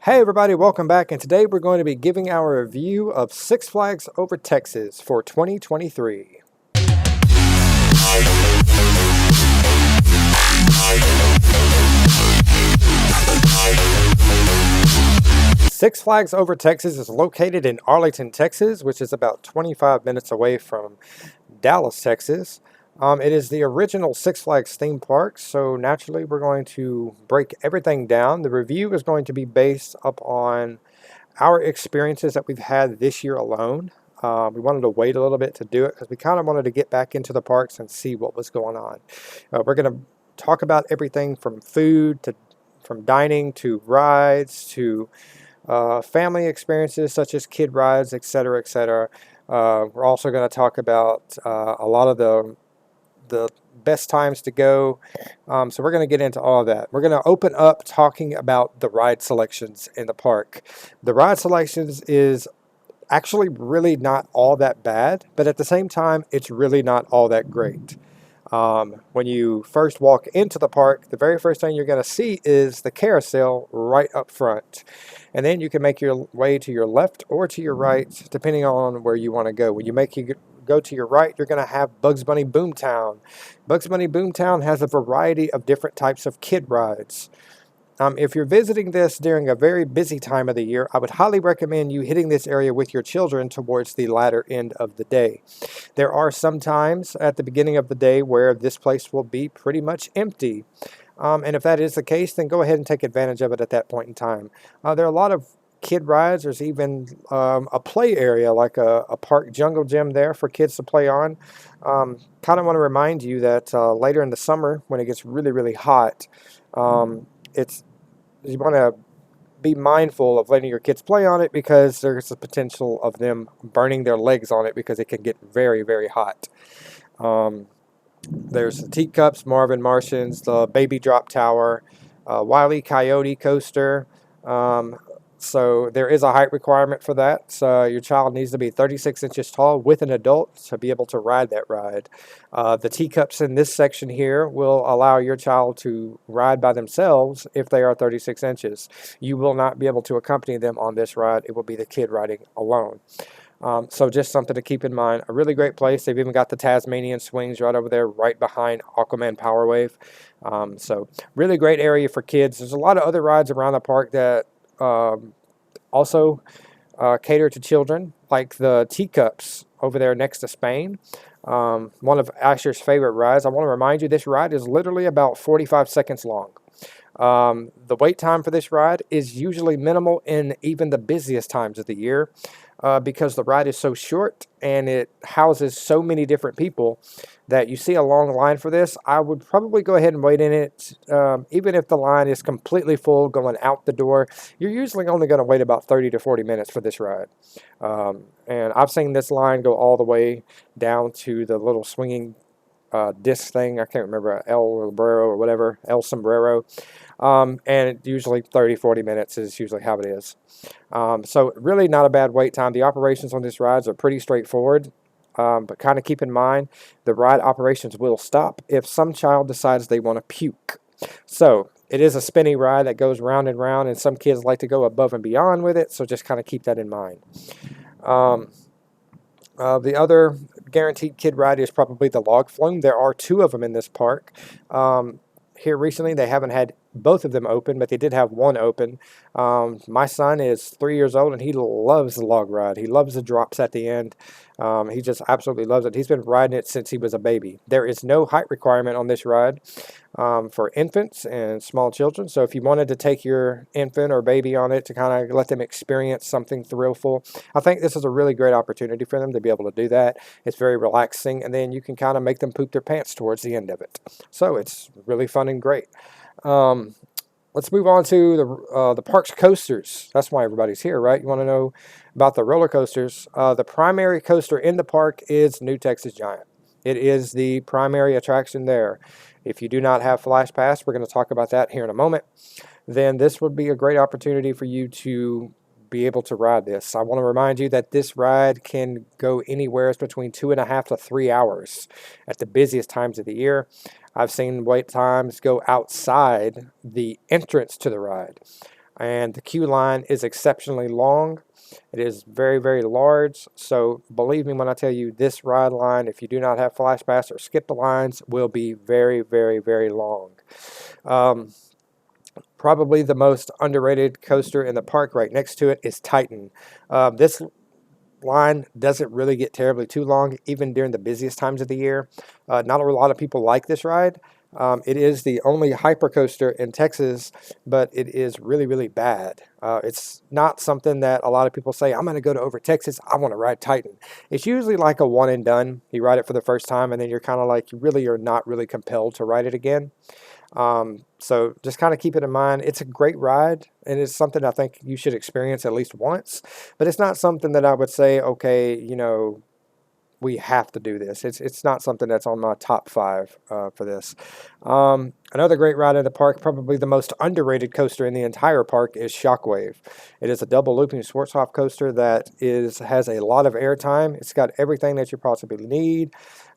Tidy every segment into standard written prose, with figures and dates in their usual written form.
Hey everybody, welcome back, and today we're going to be giving our review of Six Flags Over Texas for 2023. Six Flags Over Texas is located in Arlington, Texas, which is about 25 minutes away from Dallas, Texas. It is the original Six Flags theme park, so naturally we're going to break everything down. The review is going to be based upon our experiences that we've had this year alone. We wanted to wait a little bit to do it because we kind of wanted to get back into the parks and see what was going on. We're going to talk about everything from food to from dining to rides to family experiences such as kid rides, etc., etc. We're also going to talk about a lot of the best times to go. So we're going to get into all of that. We're going to open up talking about the ride selections in the park. The ride selections is actually really not all that bad, but at the same time, it's really not all that great. When you first walk into the park, the very first thing you're going to see is the carousel right up front. And then you can make your way to your left or to your right, depending on where you want to go. When you go to your right, you're going to have Bugs Bunny Boomtown. Bugs Bunny Boomtown has a variety of different types of kid rides. If you're visiting this during a very busy time of the year, I would highly recommend you hitting this area with your children towards the latter end of the day. There are some times at the beginning of the day where this place will be pretty much empty. And if that is the case, then go ahead and take advantage of it at that point in time. There are a lot of kid rides. There's even a play area like a park jungle gym there for kids to play on. Kind of want to remind you that later in the summer, when it gets really, really hot, you want to be mindful of letting your kids play on it because there's a potential of them burning their legs on it because it can get very, very hot. There's the Teacups, Marvin Martians, the Baby Drop Tower, Wile E. Coyote coaster. So there is a height requirement for that. So your child needs to be 36 inches tall with an adult to be able to ride that ride. The teacups in this section here will allow your child to ride by themselves if they are 36 inches. You will not be able to accompany them on this ride. It will be the kid riding alone. So just something to keep in mind. A really great place. They've even got the Tasmanian swings right over there, right behind Aquaman Power Wave. So really great area for kids. There's a lot of other rides around the park that also cater to children, like the Teacups over there next to Spain. One of Asher's favorite rides. I want to remind you, this ride is literally about 45 seconds long. The wait time for this ride is usually minimal in even the busiest times of the year because the ride is so short and it houses so many different people that you see a long line for this. I would probably go ahead and wait in it. Even if the line is completely full going out the door, you're usually only going to wait about 30 to 40 minutes for this ride. And I've seen this line go all the way down to the little swinging disc thing. I can't remember, El Sombrero or whatever, El Sombrero. And usually 30-40 minutes is usually how it is. So really not a bad wait time. The operations on these rides are pretty straightforward, but kind of keep in mind the ride operations will stop if some child decides they want to puke. So it is a spinny ride that goes round and round, and some kids like to go above and beyond with it, so just kind of keep that in mind. The other guaranteed kid ride is probably the log flume. There are two of them in this park. Here recently, they haven't had both of them open, but they did have one open. My son is 3 years old, and he loves the log ride. He loves the drops at the end. He just absolutely loves it. He's been riding it since he was a baby. There is no height requirement on this ride for infants and small children. So if you wanted to take your infant or baby on it to kind of let them experience something thrillful, I think this is a really great opportunity for them to be able to do that. It's very relaxing, and then you can kind of make them poop their pants towards the end of it. So it's really fun and great. Let's move on to the park's coasters. That's why everybody's here, right? You want to know about the roller coasters. The primary coaster in the park is New Texas Giant. It is the primary attraction there. If you do not have Flash Pass, we're going to talk about that here in a moment, then this would be a great opportunity for you to be able to ride this. I want to remind you that this ride can go anywhere between 2.5 to 3 hours at the busiest times of the year. I've seen wait times go outside the entrance to the ride. and the queue line is exceptionally long. It is very, very large. So believe me when I tell you, this ride line, if you do not have Flash Pass or skip the lines, will be very, very, very long. Probably the most underrated coaster in the park right next to it is Titan. This line doesn't really get terribly too long, even during the busiest times of the year. Not a lot of people like this ride. It is the only hypercoaster in Texas, but it is really, really bad. It's not something that a lot of people say, I'm going to go to over Texas, I want to ride Titan. It's usually like a one and done. You ride it for the first time, and then you're kind of like, you really are not really compelled to ride it again. So just kind of keep it in mind. It's a great ride, and it's something I think you should experience at least once, but it's not something that I would say, okay, you know, we have to do this. It's not something that's on my top 5 for this. Another great ride in the park, probably the most underrated coaster in the entire park, is Shockwave. It is a double looping Schwarzkopf coaster that has a lot of airtime. It's got everything that you possibly need.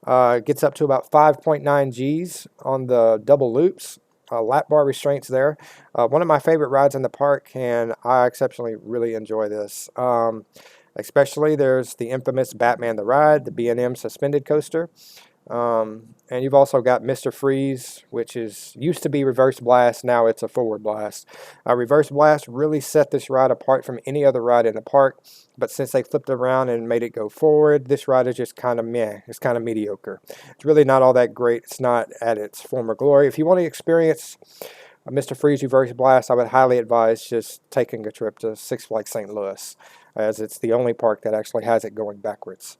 It gets up to about 5.9 Gs on the double loops. Lap bar restraints there. One of my favorite rides in the park, and I exceptionally really enjoy this. Especially there's the infamous Batman the Ride, the B&M suspended coaster. And you've also got Mr. Freeze, which used to be reverse blast, now it's a forward blast. Reverse blast really set this ride apart from any other ride in the park, but since they flipped it around and made it go forward, this ride is just kind of meh. It's kind of mediocre. It's really not all that great. It's not at its former glory. If you want to experience Mr. Freeze reverse blast, I would highly advise just taking a trip to Six Flags St. Louis, as it's the only park that actually has it going backwards.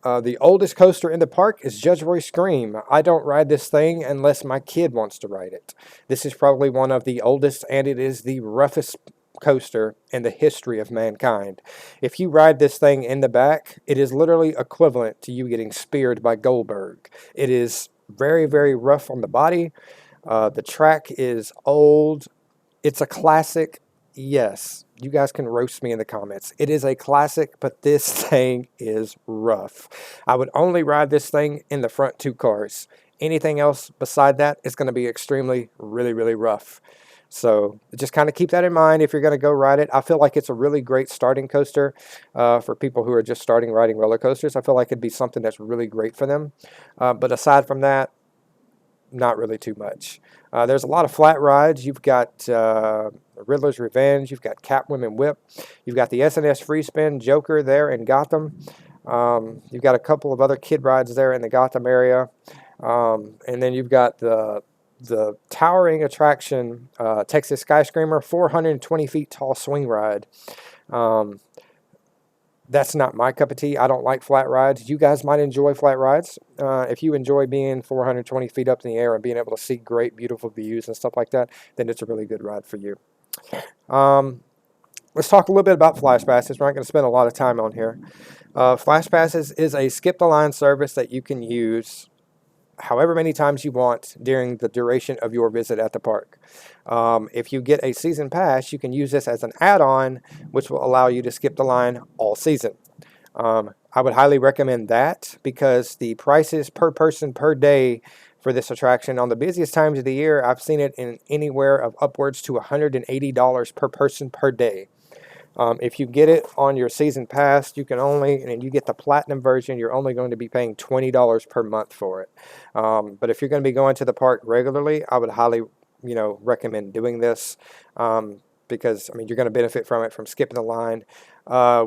The oldest coaster in the park is Judge Roy Scream. I don't ride this thing unless my kid wants to ride it. This is probably one of the oldest, and it is the roughest coaster in the history of mankind. If you ride this thing in the back, it is literally equivalent to you getting speared by Goldberg. It is very, very rough on the body. The track is old. It's a classic. Yes, you guys can roast me in the comments. It is a classic, but this thing is rough. I would only ride this thing in the front 2 cars. Anything else beside that is going to be extremely, really, really rough. So just kind of keep that in mind if you're going to go ride it. I feel like it's a really great starting coaster for people who are just starting riding roller coasters. I feel like it'd be something that's really great for them. But aside from that, not really too much. There's a lot of flat rides. You've got Riddler's Revenge. You've got Catwoman Whip. You've got the S&S Free Spin Joker there in Gotham. You've got a couple of other kid rides there in the Gotham area. And then you've got the towering attraction, Texas Skyscraper, 420 feet tall swing ride. That's not my cup of tea. I don't like flat rides. You guys might enjoy flat rides. If you enjoy being 420 feet up in the air and being able to see great, beautiful views and stuff like that, then it's a really good ride for you. Let's talk a little bit about Flash Passes. We're not going to spend a lot of time on here. Flash Passes is a skip-the-line service that you can use however many times you want during the duration of your visit at the park. If you get a season pass, you can use this as an add-on, which will allow you to skip the line all season. I would highly recommend that because the prices per person per day for this attraction on the busiest times of the year, I've seen it in anywhere of upwards to $180 per person per day. If you get it on your season pass, and you get the platinum version, you're only going to be paying $20 per month for it. But if you're going to be going to the park regularly, I would highly, recommend doing this because, you're going to benefit from it, from skipping the line.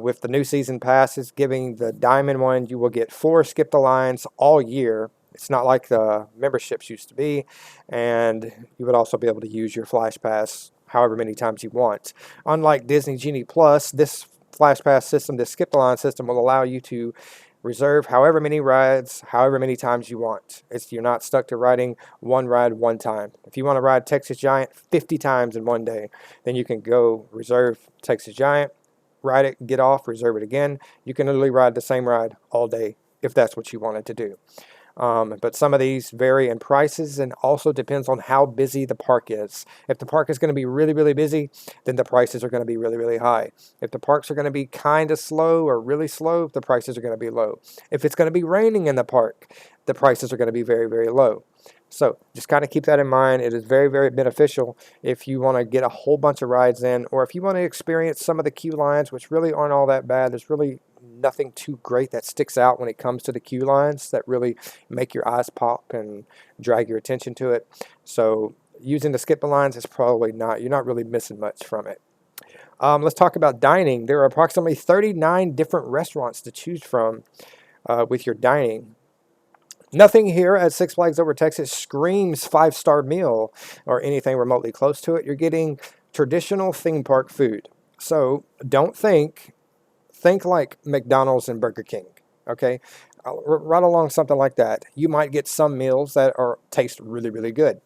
With the new season passes, giving the diamond one, you will get 4 skip the lines all year. It's not like the memberships used to be, and you would also be able to use your Flash Pass however many times you want. Unlike Disney Genie Plus, this Flash Pass system, this skip the line system, will allow you to reserve however many rides, however many times you want. You're not stuck to riding one ride one time. If you want to ride Texas Giant 50 times in one day, then you can go reserve Texas Giant, ride it, get off, reserve it again. You can literally ride the same ride all day if that's what you wanted to do. But some of these vary in prices, and also depends on how busy the park is. If the park is going to be really, really busy, then the prices are going to be really, really high. If the parks are going to be kind of slow or really slow, the prices are going to be low. If it's going to be raining in the park, the prices are going to be very, very low. So just kind of keep that in mind. It is very, very beneficial if you want to get a whole bunch of rides in, or if you want to experience some of the queue lines, which really aren't all that bad. There's really nothing too great that sticks out when it comes to the queue lines that really make your eyes pop and drag your attention to it. So using the skip the lines is probably not, you're not really missing much from it. Let's talk about dining. There are approximately 39 different restaurants to choose from with your dining. Nothing here at Six Flags Over Texas screams five-star meal or anything remotely close to it. You're getting traditional theme park food. So don't think like McDonald's and Burger King, okay? Right along something like that. You might get some meals that taste really, really good.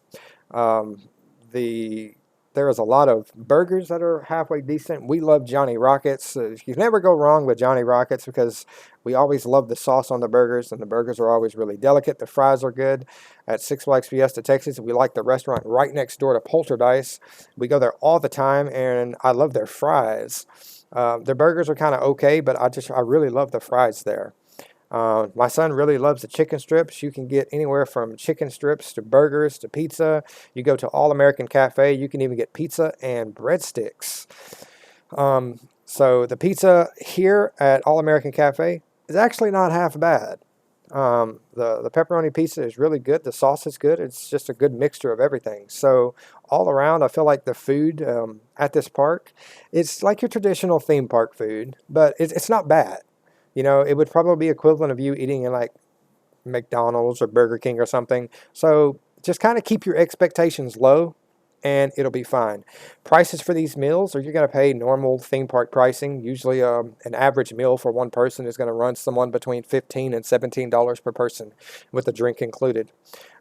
Um, there is a lot of burgers that are halfway decent. We love Johnny Rockets. You never go wrong with Johnny Rockets because we always love the sauce on the burgers, and the burgers are always really delicate. The fries are good. At Six Flags Fiesta, Texas, we like the restaurant right next door to Poltergeist. We go there all the time, and I love their fries. Their burgers are kind of okay, but I really love the fries there. My son really loves the chicken strips. You can get anywhere from chicken strips to burgers to pizza. You go to All American Cafe, you can even get pizza and breadsticks. So the pizza here at All American Cafe is actually not half bad. The pepperoni pizza is really good. The sauce is good. It's just a good mixture of everything. So all around, I feel like the food at this park, it's like your traditional theme park food, but it's not bad. You know, it would probably be equivalent of you eating in like McDonald's or Burger King or something. So just kind of keep your expectations low and it'll be fine. Prices for these meals, are you're going to pay normal theme park pricing. Usually an average meal for one person is going to run someone between $15 and $17 per person with a drink included.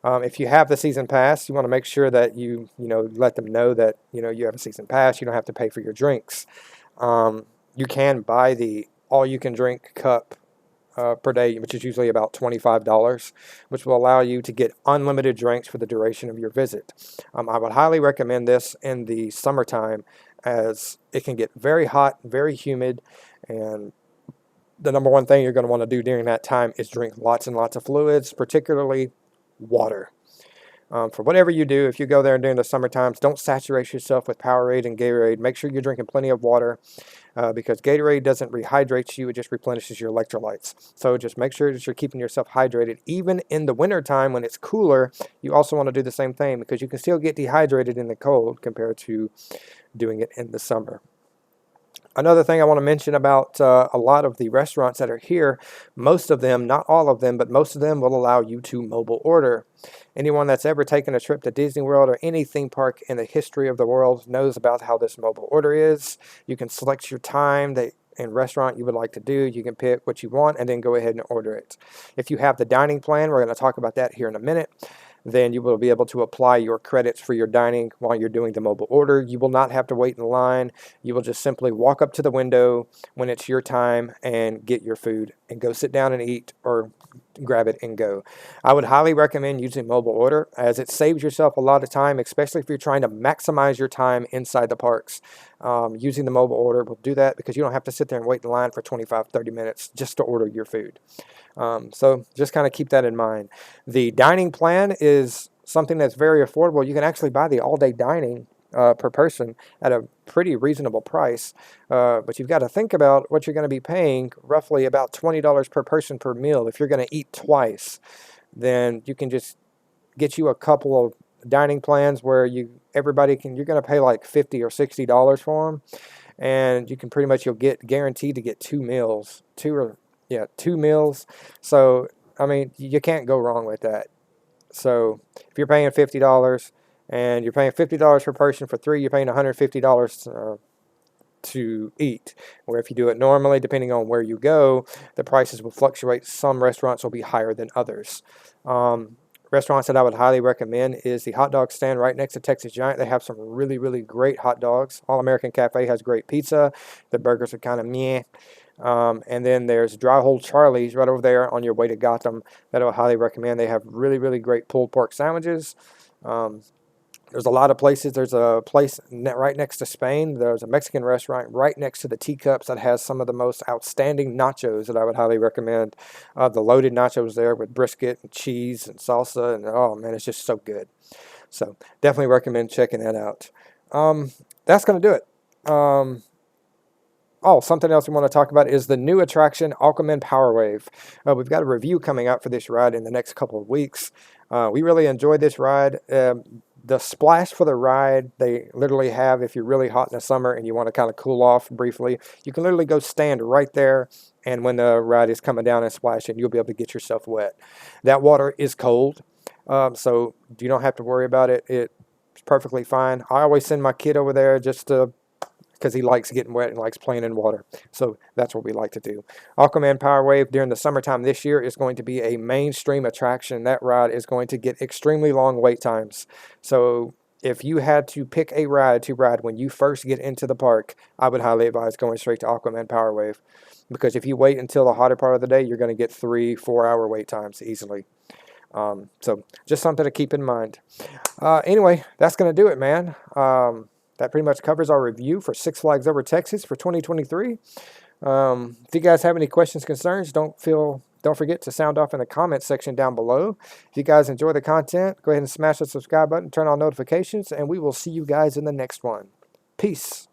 If you have the season pass, you want to make sure that you let them know that you have a season pass. You don't have to pay for your drinks. You can buy the all-you-can-drink cup per day, which is usually about $25, which will allow you to get unlimited drinks for the duration of your visit. I would highly recommend this in the summertime as it can get very hot, very humid, and the number one thing you're going to want to do during that time is drink lots and lots of fluids, particularly water. For whatever you do, if you go there during the summer times, don't saturate yourself with Powerade and Gatorade. Make sure you're drinking plenty of water because Gatorade doesn't rehydrate you. It just replenishes your electrolytes. So just make sure that you're keeping yourself hydrated. Even in the winter time when it's cooler, you also want to do the same thing because you can still get dehydrated in the cold compared to doing it in the summer. Another thing I want to mention about a lot of the restaurants that are here, most of them, not all of them, but most of them will allow you to mobile order. Anyone that's ever taken a trip to Disney World or any theme park in the history of the world knows about how this mobile order is. You can select your time and restaurant you would like to do. You can pick what you want and then go ahead and order it. If you have the dining plan, we're going to talk about that here in a minute, then you will be able to apply your credits for your dining while you're doing the mobile order. You will not have to wait in line. You will just simply walk up to the window when it's your time and get your food and go sit down and eat or grab it and go. I would highly recommend using mobile order as it saves yourself a lot of time, especially if you're trying to maximize your time inside the parks. Using the mobile order will do that because you don't have to sit there and wait in line for 25-30 minutes just to order your food. So just kind of keep that in mind. The dining plan is something that's very affordable. You can actually buy the all-day dining per person at a pretty reasonable price. But you've got to think about what you're going to be paying, roughly about $20 per person per meal. If you're going to eat twice, then you can just get you a couple of dining plans where you're going to pay like $50 or $60 for them. And you can you'll get guaranteed to get two meals, two meals. So, I mean, you can't go wrong with that. So, if you're paying $50 and you're paying $50 per person for three, you're paying $150 to eat. Where if you do it normally, depending on where you go, the prices will fluctuate. Some restaurants will be higher than others. Restaurants that I would highly recommend is the hot dog stand right next to Texas Giant. They have some really, really great hot dogs. All American Cafe has great pizza. The burgers are kind of meh. And then there's Dry Hole Charlie's right over there on your way to Gotham that I would highly recommend. They have really, really great pulled pork sandwiches. There's a lot of places. There's a place right next to Spain. There's a Mexican restaurant right next to the Teacups that has some of the most outstanding nachos that I would highly recommend. The loaded nachos there with brisket and cheese and salsa, and oh man, it's just so good. So definitely recommend checking that out. That's going to do it. Oh, something else we want to talk about is the new attraction, Aquaman Powerwave. We've got a review coming out for this ride in the next couple of weeks. We really enjoyed this ride. The splash for the ride, they literally have, if you're really hot in the summer and you want to kind of cool off briefly, you can literally go stand right there, and when the ride is coming down and splashing, you'll be able to get yourself wet. That water is cold, so you don't have to worry about it. It's perfectly fine. I always send my kid over there just to because he likes getting wet and likes playing in water. So that's what we like to do. Aquaman Powerwave during the summertime this year is going to be a mainstream attraction. That ride is going to get extremely long wait times. So if you had to pick a ride to ride when you first get into the park, I would highly advise going straight to Aquaman Powerwave. Because if you wait until the hotter part of the day, you're going to get 3-4 hour wait times easily. So just something to keep in mind. Anyway, that's going to do it, man. That pretty much covers our review for Six Flags Over Texas for 2023. If you guys have any questions, concerns, don't forget to sound off in the comments section down below. If you guys enjoy the content, go ahead and smash the subscribe button, turn on notifications, and we will see you guys in the next one. Peace.